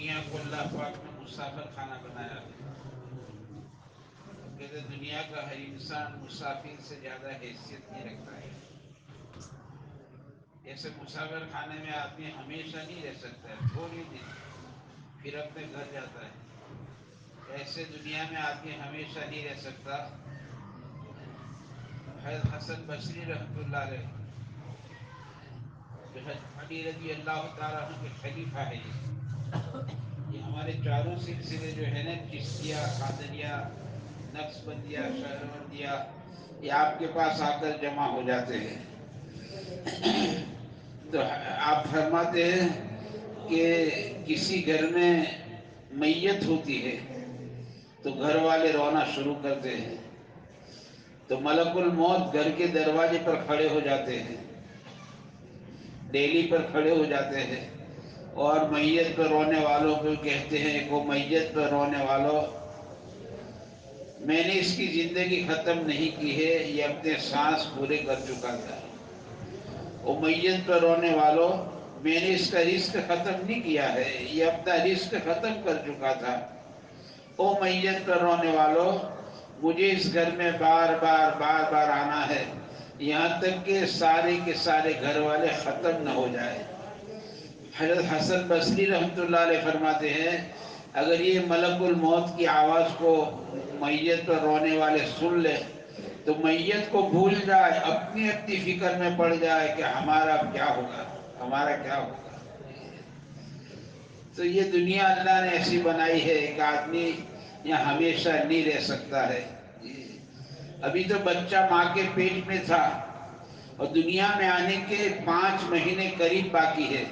دنیا کو اللہ پاک نے مسافر خانہ بنایا ہے. کہتے دنیا کا ہر انسان مسافر سے زیادہ حیثیت نہیں رکھتا ہے. جیسے مسافر خانے میں آدمی ہمیشہ نہیں رہ سکتا ہے، تھوڑی دن پھر اپنے گھر جاتا ہے. ایسے دنیا میں آدمی ہمیشہ نہیں رہ سکتا. حضرت حسن بصری رحمۃ اللہ علیہ جو علی رضی اللہ تعالیٰ عنہ کے خلیفہ ہے، یہ ہمارے چاروں سلسلے جو ہے نا، چشتیہ، قادریہ، نقشبندیہ، شہروردیہ، یہ آپ کے پاس آ کر جمع ہو جاتے ہیں. تو آپ فرماتے ہیں کہ کسی گھر میں میت ہوتی ہے تو گھر والے رونا شروع کرتے ہیں، تو ملک الموت گھر کے دروازے پر کھڑے ہو جاتے ہیں، ڈیلی پر کھڑے ہو جاتے ہیں، اور میت پر رونے والوں کو کہتے ہیں کہ میت پر رونے والوں، میں نے اس کی زندگی ختم نہیں کی ہے، یہ اپنے سانس پورے کر چکا تھا. او میت پر رونے والوں، میں نے اس کا رزق ختم نہیں کیا ہے، یہ اپنا رزق ختم کر چکا تھا. او میت پر رونے والوں، مجھے اس گھر میں بار بار آنا ہے، یہاں تک کہ سارے کے سارے گھر والے ختم نہ ہو جائے. حضرت حسن بصری رحمۃ اللہ علیہ فرماتے ہیں، اگر یہ ملک الموت کی آواز کو میت پر رونے والے سن لے تو میت کو بھول جائے، اپنی اپنی فکر میں پڑ جائے کہ ہمارا کیا ہوگا، ہمارا کیا ہوگا. تو یہ دنیا اللہ نے ایسی بنائی ہے کہ آدمی یہاں ہمیشہ نہیں رہ سکتا ہے. ابھی تو بچہ ماں کے پیٹ میں تھا اور دنیا میں آنے کے 5 مہینے قریب باقی ہے،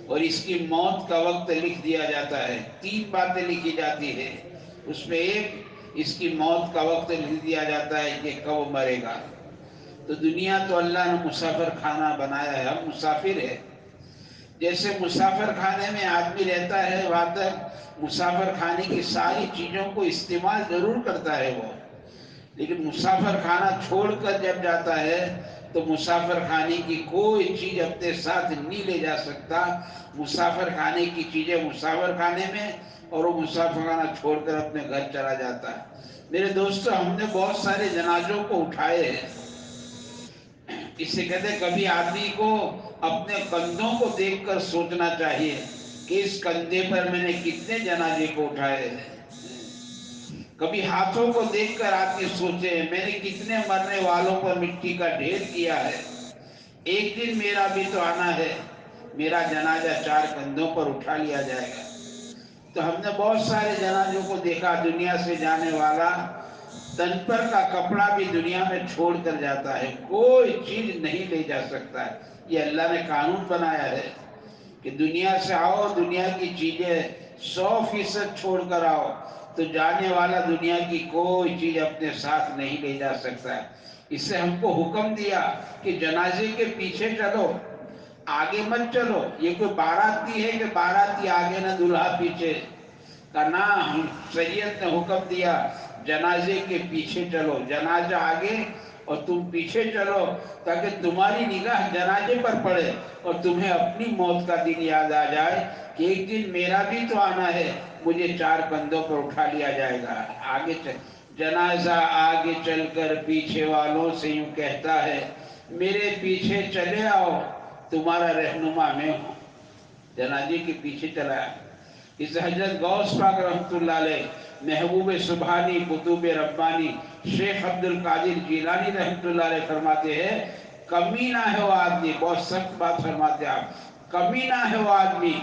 اور اس کی موت کا وقت لکھ دیا جاتا ہے. 3 باتیں لکھی جاتی ہے، اس میں ایک اس کی موت کا وقت لکھ دیا جاتا ہے کہ کب مرے گا. تو دنیا تو اللہ نے مسافر خانہ بنایا ہے، ہم مسافر ہیں. جیسے مسافر خانے میں آدمی رہتا ہے، وہاں تک مسافر خانے کی ساری چیزوں کو استعمال ضرور کرتا ہے وہ، لیکن مسافر خانہ چھوڑ کر جب جاتا ہے تو مسافر خانے کی کوئی چیز اپنے ساتھ نہیں لے جا سکتا. مسافر خانے کی چیزیں مسافر خانے میں، اور وہ مسافر خانہ چھوڑ کر اپنے گھر چلا جاتا ہے. میرے دوستو، ہم نے بہت سارے جنازوں کو اٹھائے ہیں. اس سے کہتے ہیں کبھی آدمی کو اپنے کندھوں کو دیکھ کر سوچنا چاہیے کہ اس کندھے پر میں نے کتنے جنازے کو اٹھائے ہیں. کبھی ہاتھوں کو دیکھ کر آدمی سوچے میں نے کتنے مرنے والوں پر مٹی کا ڈھیر کیا ہے. ایک دن میرا بھی تو آنا ہے، میرا جنازہ 4 کندھوں پر اٹھا لیا جائے گا. تو ہم نے بہت سارے جنازوں کو دیکھا، دنیا سے جانے والا تن پر کا کپڑا بھی دنیا میں چھوڑ کر جاتا ہے، کوئی چیز نہیں لے جا سکتا ہے. یہ اللہ نے قانون بنایا ہے کہ دنیا سے آؤ، دنیا کی چیزیں 100% چھوڑ کر آؤ. تو جانے والا دنیا کی کوئی چیز اپنے ساتھ نہیں لے جا سکتا ہے. اس سے ہم کو حکم دیا کہ جنازے کے پیچھے چلو، آگے مت چلو. یہ کوئی بارات نہیں ہے کہ باراتی آگے نہ دلہا پیچھے کا نام. شریعت نے حکم دیا جنازے کے پیچھے چلو، جنازہ آگے اور تم پیچھے چلو، تاکہ تمہاری نگاہ جنازے پر پڑے اور تمہیں اپنی موت کا دن یاد آ جائے کہ ایک دن میرا بھی تو آنا ہے، مجھے 4 کندھوں پر اٹھا لیا جائے گا. آگے جنازہ آگے چل کر پیچھے والوں سے یوں کہتا ہے، میرے پیچھے چلے آؤ، تمہارا رہنما میں ہوں. جنازے کے پیچھے چلا ہے. اس حضرت غوث پاک رحمۃ اللہ علیہ، محبوب سبحانی، قطب ربانی شیخ عبد القادر جیلانی رحمۃ اللہ علیہ فرماتے ہیں، کمی نہ ہے وہ آدمی، بہت سخت بات فرماتے ہیں آپ، کمی نہ ہے وہ آدمی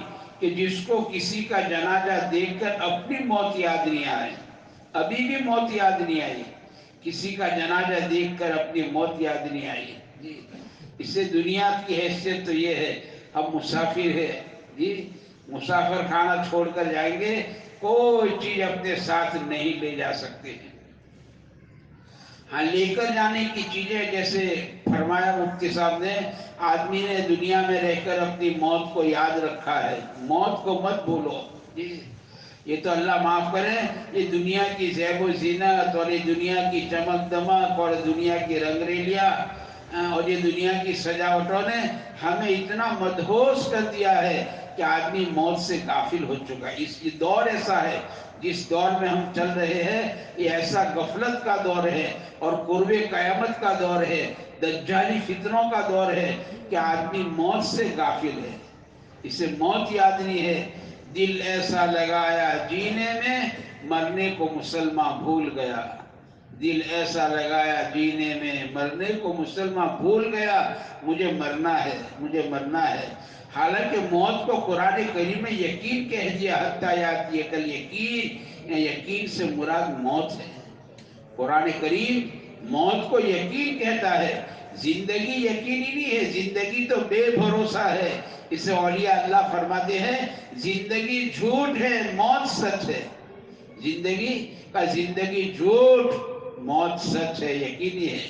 کہ جس کو کسی کا جنازہ دیکھ کر اپنی موت یاد نہیں آئے. ابھی بھی موت یاد نہیں آئی، کسی کا جنازہ دیکھ کر اپنی موت یاد نہیں آئی. اس سے دنیا کی حیثیت تو یہ ہے، ہم مسافر ہیں جی، مسافر خانہ چھوڑ کر جائیں گے، کوئی چیز اپنے ساتھ نہیں لے جا سکتے ہیں. ہاں، لے کر جانے کی چیزیں جیسے فرمایا مفتی صاحب نے، آدمی نے دنیا میں رہ کر اپنی موت کو یاد رکھا ہے، موت کو مت بھولو جی. یہ تو اللہ معاف کرے، یہ دنیا کی زیب و زینت اور یہ دنیا کی چمک دمک اور دنیا کی رنگ ریلیاں اور یہ دنیا کی سجاوٹوں نے ہمیں اتنا مدہوش کر دیا ہے کہ آدمی موت سے غافل ہو چکا ہے۔ اس یہ دور ایسا ہے، جس دور میں ہم چل رہے ہیں، یہ ایسا غفلت کا دور ہے اور قرب قیامت کا دور ہے، دجالی فتنوں کا دور ہے کہ آدمی موت سے غافل ہے، اسے موت یاد نہیں ہے۔ دل ایسا لگایا جینے میں، مرنے کو مسلمان بھول گیا۔ دل ایسا لگایا جینے میں، مرنے کو مسلمان بھول گیا۔ مجھے مرنا ہے، مجھے مرنا ہے۔ حالانکہ موت کو قرآن کریم میں یقین کہہ دیا، حتی یاتی کل یقین، یا یقین سے مراد موت ہے۔ قرآن کریم موت کو یقین کہتا ہے، زندگی یقینی نہیں ہے، زندگی تو بے بھروسہ ہے۔ اسے اولیاء اللہ فرماتے ہیں زندگی جھوٹ ہے، موت سچ ہے۔ زندگی جھوٹ، موت سچ ہے، یقینی ہے۔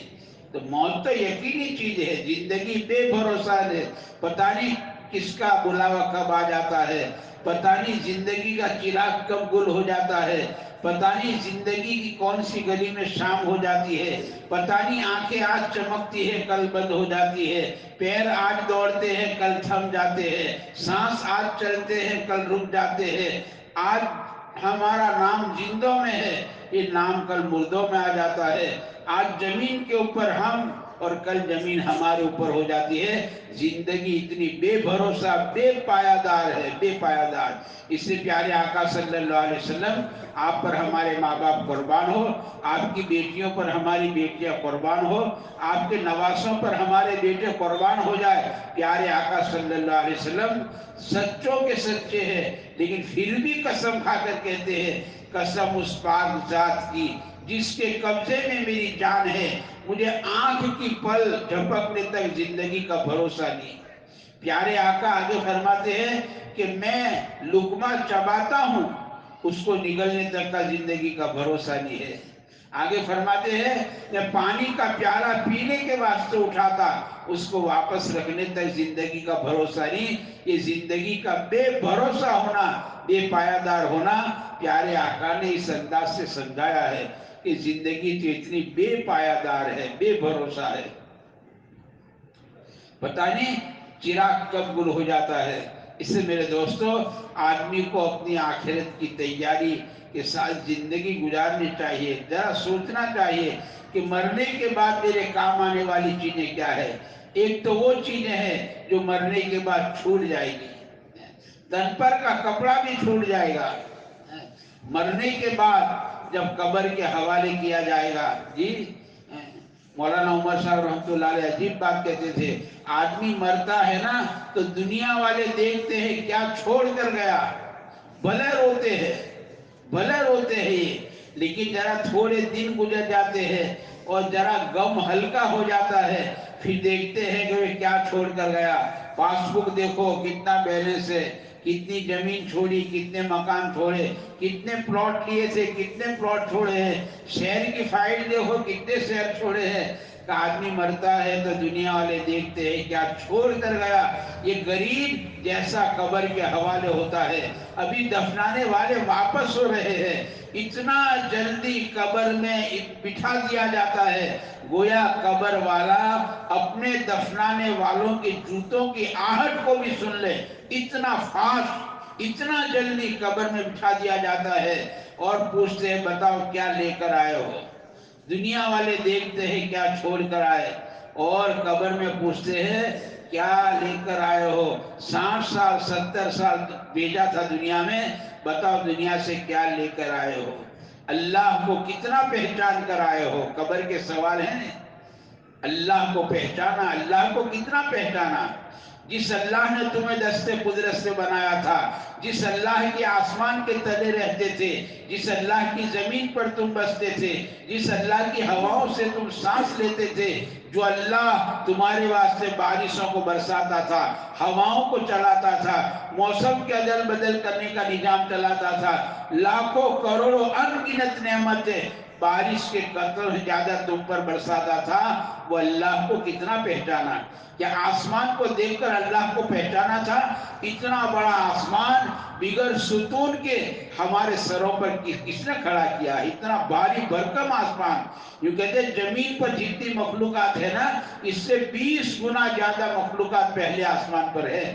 تو موت تو یقینی چیز ہے، زندگی بے بھروسہ ہے، پتہ نہیں کس کا بلاوا کب آ جاتا ہے، پتہ نہیں زندگی کا چراغ کب گل ہو جاتا ہے، پتہ نہیں زندگی کی کون سی گلی میں شام ہو جاتی ہے، پتہ نہیں آنکھیں آج چمکتی ہے کل بند ہو جاتی ہے، پیر آج دوڑتے ہیں کل تھم جاتے ہیں، سانس آج چلتے ہیں کل رک جاتے ہیں۔ آج ہمارا نام زندوں میں ہے، یہ نام کل مردوں میں آ جاتا ہے۔ آج زمین کے اوپر ہم اور کل زمین ہمارے اوپر ہو جاتی ہے۔ زندگی اتنی بے بھروسہ، بے پایدار ہے، بے پایدار۔ اس سے پیارے آقا صلی اللہ علیہ وسلم، آپ پر ہمارے ماں باپ قربان ہو، آپ کی بیٹیوں پر ہماری بیٹیاں قربان ہو، آپ کے نواسوں پر ہمارے بیٹے قربان ہو جائے۔ پیارے آقا صلی اللہ علیہ وسلم سچوں کے سچے ہیں، لیکن پھر بھی قسم کھا کر کہتے ہیں قسم اس پاک ذات کی جس کے قبضے میں میری جان ہے، مجھے آنکھ کی پل جھپکنے تک زندگی کا بھروسہ نہیں۔ پیارے آقا آگے فرماتے ہیں کہ میں لقمہ چباتا ہوں، اس کو نگلنے تک کا زندگی کا بھروسہ نہیں ہے۔ آگے فرماتے ہیں میں پانی کا پیالہ پینے کے واسطے اٹھاتا، اس کو واپس رکھنے تک زندگی کا بھروسہ نہیں۔ یہ زندگی کا بے بھروسہ ہونا، بے پایدار ہونا، پیارے آقا نے اس انداز سے سمجھایا ہے کہ زندگی تو اتنی بے پایدار ہے، بے بھروسہ ہے، پتہ نہیں چراغ کب گل ہو جاتا ہے۔ اس سے میرے دوستو، آدمی کو اپنی آخرت کی تیاری کے ساتھ زندگی گزارنی چاہیے۔ ذرا سوچنا چاہیے کہ مرنے کے بعد میرے کام آنے والی چیزیں کیا ہے۔ ایک تو وہ چیزیں ہیں جو مرنے کے بعد چھوٹ جائے گی، تن پر کا کپڑا بھی چھوٹ جائے گا۔ مرنے کے بعد جب قبر کے حوالے کیا جائے گا، جی مولانا عمر صاحب رحمۃ اللہ علیہ عجیب بات کہتے تھے، آدمی مرتا ہے نا تو دنیا والے دیکھتے ہیں کیا چھوڑ کر گیا، بھلے روتے ہیں، بھلے روتے ہیں یہ، لیکن ذرا تھوڑے دن گزر جاتے ہیں اور ذرا غم ہلکا ہو جاتا ہے، پھر دیکھتے ہیں کہ وہ کیا چھوڑ کر گیا۔ پاس بک دیکھو کتنا بیلنس ہے، کتنی زمین چھوڑی، کتنے مکان چھوڑے، کتنے پلاٹ لیے تھے، کتنے پلاٹ چھوڑے ہیں، شہر کی فائل دیکھو کتنے شہر چھوڑے ہیں۔ کہ آدمی مرتا ہے تو دنیا والے دیکھتے ہیں کیا چھوڑ کر گیا۔ یہ غریب جیسا قبر کے حوالے ہوتا ہے، ابھی دفنانے والے واپس ہو رہے ہیں، اتنا جلدی قبر میں بٹھا دیا جاتا ہے، گویا قبر والا اپنے دفنانے والوں کے جوتوں کی آہٹ کو بھی سن لے، اتنا فاسٹ، اتنا جلدی قبر میں بٹھا دیا جاتا ہے۔ اور پوچھتے ہیں بتاؤ کیا لے کر آئے ہو، دنیا والے دیکھتے ہیں کیا چھوڑ کر آئے، اور قبر میں پوچھتے ہیں کیا لے کر آئے ہو، 60 سال 70 سال بھیجا تھا دنیا میں، بتاؤ دنیا سے کیا لے کر آئے ہو، اللہ کو کتنا پہچان کر آئے ہو۔ قبر کے سوال ہیں، اللہ کو پہچانا، اللہ کو کتنا پہچانا۔ جس اللہ نے تمہیں دستے قدرت سے بنایا تھا، جس اللہ کے آسمان کے تلے رہتے تھے، جس اللہ کی زمین پر تم بستے تھے، جس اللہ کی ہواؤں سے تم سانس لیتے تھے، جو اللہ تمہارے واسطے بارشوں کو برساتا تھا، ہواؤں کو چلاتا تھا، موسم کے ادل بدل کرنے کا نظام چلاتا تھا، لاکھوں کروڑوں انگنت نعمتیں بارش کے قطروں سے زیادہ تم پر برساتا تھا، وہ اللہ کو کتنا پہچانا۔ کیا آسمان کو دیکھ کر اللہ کو پہچانا تھا؟ اتنا بڑا آسمان بغیر ستون کے ہمارے سروں پر کس نے کھڑا کیا؟ اتنا بھاری بھرکم آسمان، یوں کہتے ہیں زمین پر جتنی مخلوقات ہے نا، اس سے 20 گنا زیادہ مخلوقات پہلے آسمان پر ہے۔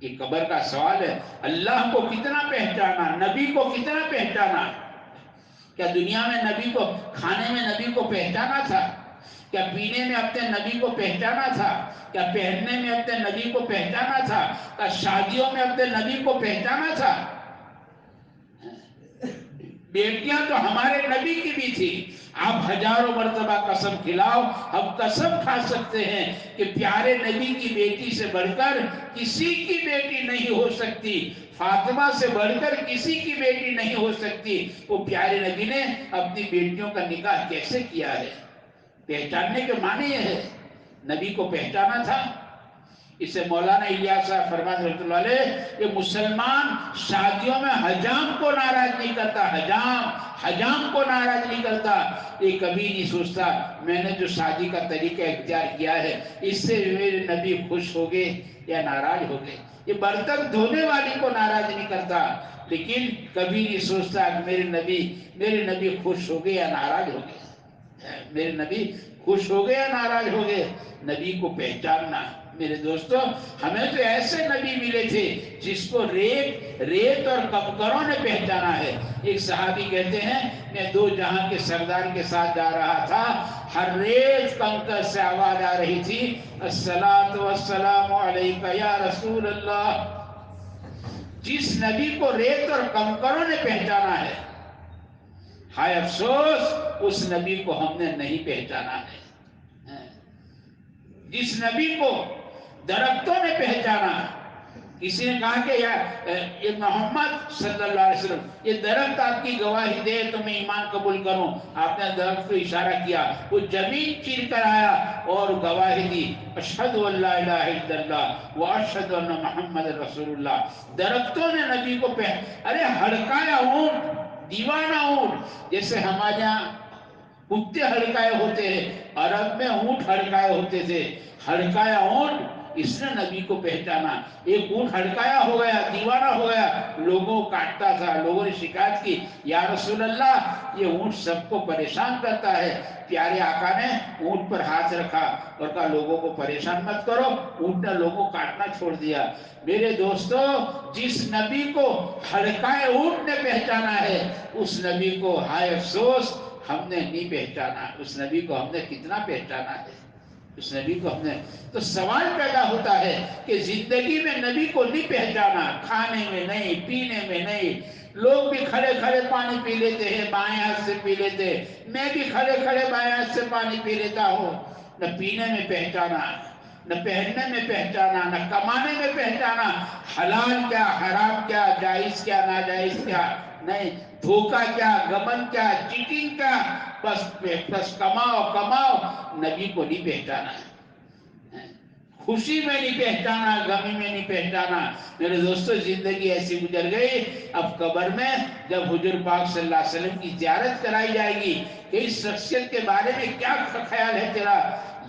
یہ قبر کا سوال ہے. اللہ کو کتنا پہچانا, نبی کو کتنا پہچانا؟ کیا دنیا میں نبی کو, کھانے میں نبی کو پہچانا تھا؟ کیا پینے میں اپنے نبی کو پہچانا تھا؟ کیا پہننے میں اپنے نبی کو پہچانا تھا؟ کیا شادیوں میں اپنے نبی کو پہچانا تھا؟ بیٹیاں تو ہمارے نبی کی بھی تھی. آپ ہزاروں مرتبہ قسم کھلاؤ, ہم قسم کھا سکتے ہیں کہ پیارے نبی کی بیٹی سے بڑھ کر کسی کی بیٹی نہیں ہو سکتی, فاطمہ سے بڑھ کر کسی کی بیٹی نہیں ہو سکتی. وہ پیارے نبی نے اپنی بیٹیوں کا نکاح کیسے کیا ہے؟ پہچاننے کے معنی یہ ہے, نبی کو پہچانا تھا. اسے مولانا الیاس صاحب فرماتے رحمۃ اللہ علیہ کہ مسلمان شادیوں میں حجام کو ناراض نہیں کرتا, حجام کو ناراض نہیں کرتا. یہ کبھی نہیں سوچتا میں نے جو شادی کا طریقہ اختیار کیا ہے اس سے میرے نبی خوش ہو گئے یا ناراض ہو گئے. یہ برتن دھونے والی کو ناراض نہیں کرتا, لیکن کبھی نہیں سوچتا کہ میرے نبی خوش ہو گئے یا ناراض ہو گئے, میرے نبی خوش ہو گئے یا ناراض ہو گئے. نبی کو پہچاننا. میرے دوستو, ہمیں تو ایسے نبی ملے تھے جس کو ریت اور کنکروں نے پہچانا ہے. ایک صحابی کہتے ہیں میں دو جہاں کے سردار کے ساتھ جا رہا تھا, ہر ریت کنکر سے آواز آ رہی تھی الصلاۃ والسلام علیک یا رسول اللہ. جس نبی کو ریت اور کنکروں نے پہچانا ہے, ہائے افسوس اس نبی کو ہم نے نہیں پہچانا ہے. جس نبی کو درختوں نے پہچانا, کسی نے کہا کہ یہ محمد صلی اللہ علیہ وسلم یہ درخت آپ کی گواہی دے تو میں ایمان قبول کروں. آپ نے درخت کو اشارہ کیا, وہ زمین چیر کر آیا اور گواہی دی اشہد ان لا الہ الا اللہ واشہد ان محمد رسول اللہ. درختوں نے نبی کو ارے ہڑکایا اونٹ, دیوانہ اونٹ, جیسے ہمارے یہاں کتے ہڑکائے ہوتے ہیں, عرب میں اونٹ ہڑکائے ہوتے تھے. ہڑکایا اونٹ, اس نے نبی کو پہچانا. ایک اونٹ ہڑکایا ہو گیا, دیوانہ ہو گیا, لوگوں کو کاٹتا تھا. لوگوں نے شکایت کی یا رسول اللہ یہ اونٹ سب کو پریشان کرتا ہے. پیارے آقا نے اونٹ پر ہاتھ رکھا اور کہا لوگوں کو پریشان مت کرو. اونٹ نے لوگوں کو کاٹنا چھوڑ دیا. میرے دوستو, جس نبی کو ہڑکائے اونٹ نے پہچانا ہے اس نبی کو ہائے افسوس ہم نے نہیں پہچانا. اس نبی کو ہم نے کتنا پہچانا ہے, اس نبی کو ہم نے. تو سوال پیدا ہوتا ہے کہ زندگی میں نبی کو نہیں پہچانا, کھانے میں نہیں, پینے میں نہیں. لوگ بھی کھڑے کھڑے پانی پی لیتے ہیں, بائیں ہاتھ سے پی لیتے, میں بھی کھڑے کھڑے بائیں ہاتھ سے پانی پی لیتا ہوں. نہ پینے میں پہچانا, نہ پہننے میں پہچانا, نہ کمانے میں پہچانا. حلال کیا, حرام کیا, جائز کیا, ناجائز کیا, نہیں. دھوکہ کیا, گبن کیا, چیٹنگ کیا, بس کماؤ. نبی کو نہیں پہچانا ہے. خوشی میں نہیں پہچانا, غمی میں نہیں پہچانا. میرے دوستو, زندگی ایسی گزر گئی. اب قبر میں جب حضور پاک صلی اللہ علیہ وسلم کی زیارت کرائی جائے گی کہ اس شخصیت کے بارے میں کیا خیال ہے تیرا,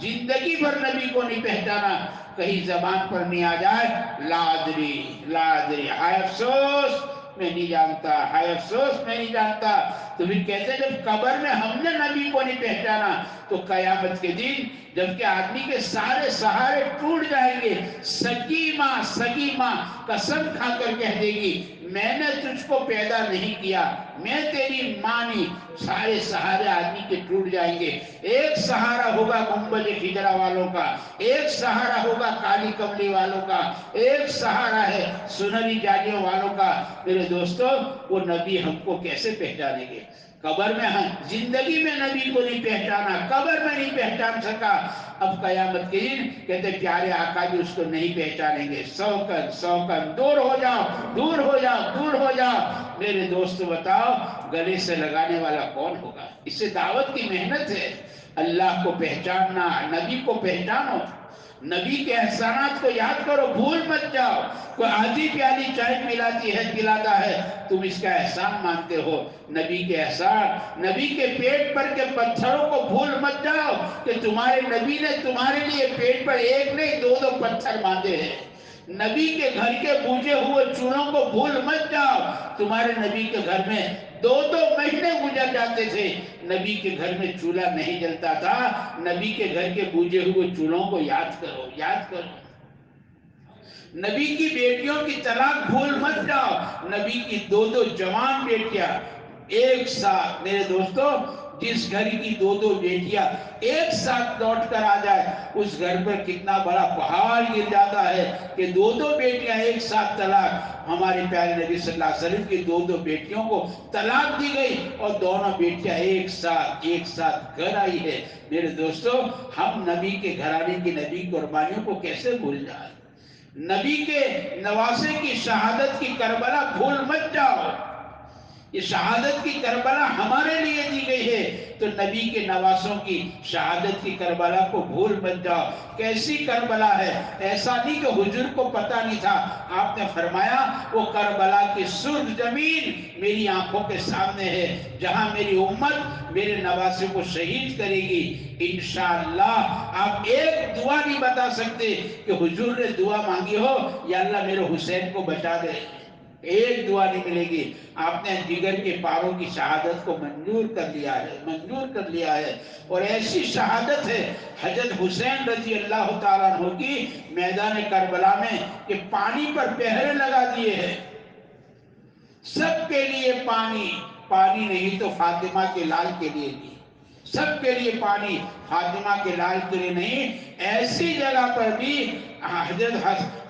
زندگی بھر نبی کو نہیں پہچانا, کہیں زبان پر نہیں آ جائے لا ادری, ہائے افسوس میں نہیں جانتا, ہائے افسوس میں نہیں جانتا. تو پھر کہتے ہیں جب قبر میں ہم نے نبی کو نہیں پہچانا تو قیامت کے دن جب کہ آدمی کے سارے سہارے ٹوٹ جائیں گے, سگی ماں قسم کھا کر کہہ دے گی میں نے تجھ کو پیدا نہیں کیا, میں تیری ماں نہیں. سارے سہارے آدمی کے ٹوٹ جائیں گے. ایک سہارا ہوگا گنبد خضرا والوں کا, ایک سہارا ہوگا کالی کملی والوں کا, ایک سہارا ہے سنہری جالیوں والوں کا. میرے دوستو, وہ نبی ہم کو کیسے پہچانیں گے؟ قبر میں ہم زندگی میں نبی کو نہیں پہچانا, قبر میں نہیں پہچان سکا. اب قیامت کے دن کہتے پیارے آقا بھی اس کو نہیں پہچانیں گے. سوکن دور ہو جاؤ. میرے دوست بتاؤ گلے سے لگانے والا کون ہوگا؟ اس سے دعوت کی محنت ہے. اللہ کو پہچاننا, نبی کو پہچانو, نبی کے احسانات کو یاد کرو, بھول مت جاؤ. کوئی آدھی پیالی چائے پلاتا ہے, تم اس کا احسان مانتے ہو. نبی کے احسان, نبی کے پیٹ پر کے پتھروں کو بھول مت جاؤ کہ تمہارے نبی نے تمہارے لیے پیٹ پر ایک نہیں دو پتھر باندھے ہیں. نبی کے گھر کے بوجھے ہوئے چولہوں کو بھول مت جاؤ. تمہارے نبی کے گھر میں 2 مہینے گزر جاتے تھے, نبی کے گھر میں چولہا نہیں جلتا تھا. نبی کے گھر کے بوجھے ہوئے چولہوں کو یاد کرو. نبی کی بیٹیوں کی طلاق بھول مت جاؤ. نبی کی دو جوان بیٹیاں ایک ساتھ، میرے دوستو، جس گھر کی دو بیٹیاں ایک ساتھ لوٹ کر آ جائے اس گھر پر کتنا بڑا پہاڑ گر جاتا ہے کہ دو بیٹیاں ایک ساتھ طلاق. ہمارے پیارے نبی صلی اللہ علیہ وسلم کی دو بیٹیوں کو طلاق دی گئی اور دونوں بیٹیاں ایک ساتھ گھر آئی ہے. میرے دوستو، ہم نبی کے گھرانے کی نبی قربانیوں کو کیسے بھول جائیں؟ نبی کے نواسے کی شہادت کی کربلا بھول مت جاؤ. یہ شہادت کی کربلا ہمارے لیے دی گئی ہے تو نبی کے نواسوں کی شہادت کی کربلا کو بھول مت جاؤ. کیسی کربلا ہے؟ ایسا نہیں کہ حضور کو پتہ نہیں تھا. آپ نے فرمایا وہ کربلا کی سرخ زمین میری آنکھوں کے سامنے ہے جہاں میری امت میرے نواسے کو شہید کرے گی. انشاءاللہ آپ ایک دعا نہیں بتا سکتے کہ حضور نے دعا مانگی ہو یا اللہ میرے حسین کو بچا دے. ایک دعا نہیں ملے گی. آپ نے جگر کے پاروں کی شہادت کو منظور کر لیا ہے اور ایسی شہادت ہے حضرت حسین رضی اللہ تعالیٰ عنہ کی میدان کربلا میں کہ پانی پر پہرے لگا دیے ہیں. سب کے لیے پانی نہیں تو فاطمہ کے لال کے لیے نہیں. سب کے لیے پانی، فاطمہ کے لال کے لیے نہیں. ایسی جگہ پر بھی حضرت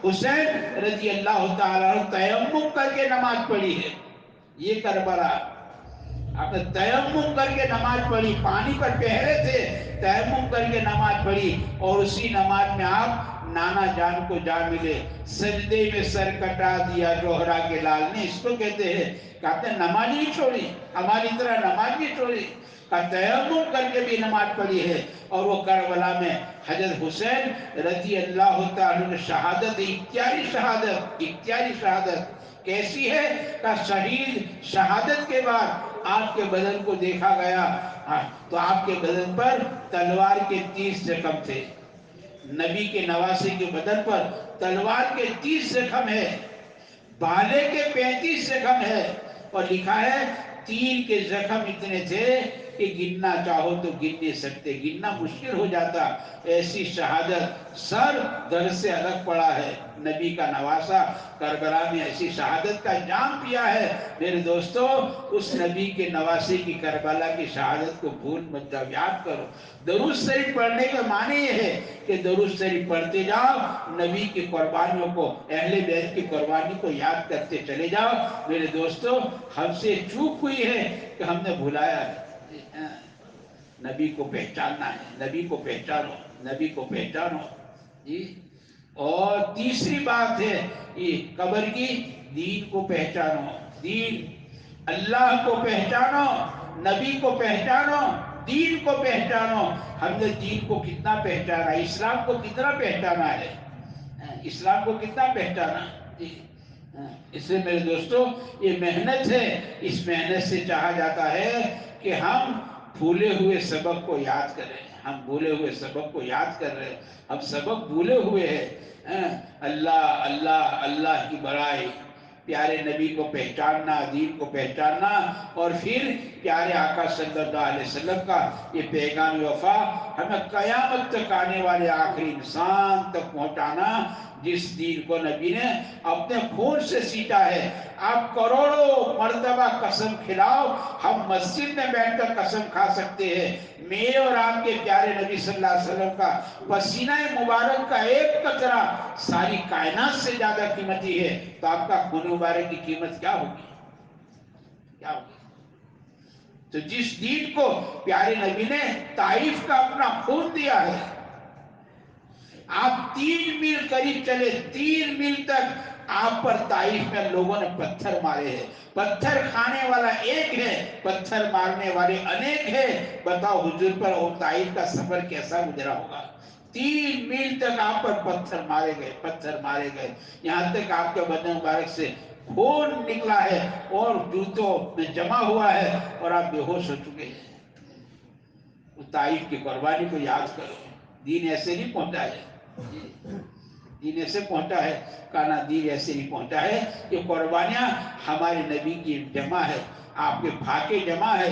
حسین رضی اللہ تعالیٰ عنہ تیمم کر کے نماز پڑھی ہے. یہ کربلا آپ نے تیمم کر کے نماز پڑھی، پانی پر پہرے تھے، تیمم کر کے نماز پڑھی اور اسی نماز میں آپ نانا جان کو جا ملے. سجدے میں سر کٹا دیا جوہرا کے لال نے، اس کو کہتے ہیں. کہتے ہیں نماز نہیں چھوڑی، ہماری طرح نماز نہیں چھوڑی. تیمم کر کے بھی نماز پڑھی ہے. اور وہ کربلا میں حضرت حسین رضی اللہ تعالیٰ نے شہادت، اختیاری شہادت کیسی ہے کہ شہید شہادت کے بعد آپ کے بدن کو دیکھا گیا تو آپ کے بدن پر تلوار کے 30 زخم تھے. نبی کے نواسے کے بدن پر تلوار کے 30 زخم ہے، بھالے کے 35 زخم ہے اور لکھا ہے تیر کے زخم اتنے تھے کہ گننا چاہو تو گن نہیں سکتے، گننا مشکل ہو جاتا. ایسی شہادت، سر در سے الگ پڑا ہے. نبی کا نواسا کربلا میں ایسی شہادت کا جام پیا ہے. میرے دوستو، اس نبی کے نواسے کی کربلا کی شہادت کو بھول مت جاؤ، یاد کرو. درود شریف پڑھنے کا معنی یہ ہے کہ درود شریف پڑھتے جاؤ، نبی کی قربانیوں کو، اہل بیت کی قربانی کو یاد کرتے چلے جاؤ. میرے دوستو، ہم سے چوک ہوئی ہے کہ ہم نے بھلایا ہے. نبی کو پہچاننا ہے، نبی کو پہچانو، نبی کو پہچانو. جی، اور تیسری بات ہے یہ قبر کی، دین کو پہچانو. دین، اللہ کو پہچانو، نبی کو پہچانو، دین کو پہچانو. ہم نے دین کو کتنا پہچانا، اسلام کو کتنا پہچانا ہے، اسلام کو کتنا پہچانا. اس لیے میرے دوستو، یہ محنت ہے. اس محنت سے چاہا جاتا ہے کہ ہم بھولے ہوئے سبق کو یاد کریں. ہم بھولے ہوئے سبق کو یاد کر رہے ہیں، ہم سبق بھولے ہوئے ہیں. اللہ اللہ اللہ کی بڑائی، پیارے نبی کو پہچاننا، دین کو پہچاننا اور پھر پیارے آقا صلی اللہ علیہ وسلم کا یہ پیغام وفا ہمیں قیامت تک آنے والے آخری انسان تک پہنچانا، جس دین کو نبی نے اپنے خون سے سیتا ہے. آپ کروڑوں مرتبہ قسم کھلاؤ، ہم مسجد میں بیٹھ کر قسم کھا سکتے ہیں. میرے اور آپ کے پیارے نبی صلی اللہ علیہ وسلم کا پسینہ مبارک کا ایک قطرہ ساری کائنات سے زیادہ قیمتی ہے. تو آپ کا خون مبارک کی قیمت کیا ہوگی، کیا ہوگی؟ تو جس دین کو پیارے نبی نے طائف کا اپنا خون دیا ہے، آپ 3 میل قریب چلے، 3 میل تک آپ پر طائف میں لوگوں نے پتھر مارے ہیں. پتھر کھانے والا ایک ہے، پتھر مارنے والے انیک ہے. بتاؤ حضور پر وہ طائف کا سفر کیسا گزرا ہوگا. 3 میل تک آپ پر پتھر مارے گئے، پتھر مارے گئے، یہاں تک آپ کے بدن مبارک سے خون نکلا ہے اور جوتوں میں جمع ہوا ہے اور آپ بے ہوش ہو چکے ہیں. اس طائف کی قربانی کو یاد کرو. دین ایسے نہیں پہنچا ہے، دین ایسے پہنچا ہے، کانا دین ایسے نہیں پہنچا ہے. یہ قربانیاں ہمارے نبی کی جمع ہے، آپ کے پھاکے جمع ہے.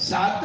7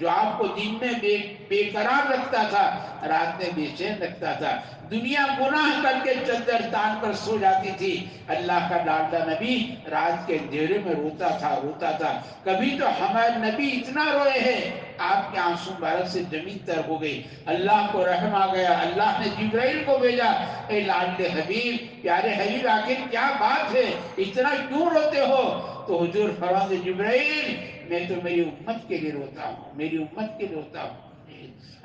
جو آپ کو دن میں بے قرار رکھتا تھا، رات میں بے چین رکھتا تھا۔ دنیا گناہ کر کے چادر تان پر سو جاتی تھی، اللہ کا لاڈلا نبی رات کے اندھیرے میں روتا تھا۔ کبھی تو ہمارے نبی اتنا روئے ہیں، آپ کے آنسو مبارک سے زمین تر ہو گئی، اللہ کو رحم آ گیا، اللہ نے جبرائیل کو بھیجا، اے لاڈلے حبیب، پیارے حبیب، آخر کیا بات ہے، اتنا کیوں روتے ہو؟ تو حضور فرماتے، جبرائیل میں تو میری امت کے لیے روتا ہوں، میری امت کے لیے روتا ہوں۔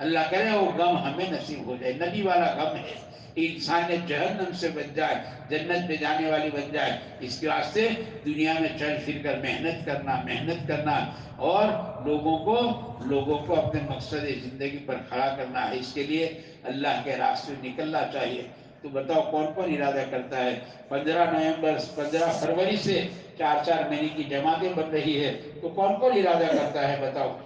اللہ کرے وہ غم ہمیں نصیب ہو جائے، نبی والا غم ہے، انسان جہنم سے بچ جائے، جنت میں جانے والی بن جائے۔ اس کے واسطے دنیا میں چل پھر کر محنت کرنا اور لوگوں کو اپنے مقصد زندگی پر کھڑا کرنا ہے۔ اس کے لیے اللہ کے راستے نکلنا چاہیے۔ تو بتاؤ کون کون ارادہ کرتا ہے 15 فروری سے 4 مہینے کی جماعتیں بن رہی ہے، تو کون کون ارادہ کرتا ہے بتاؤ؟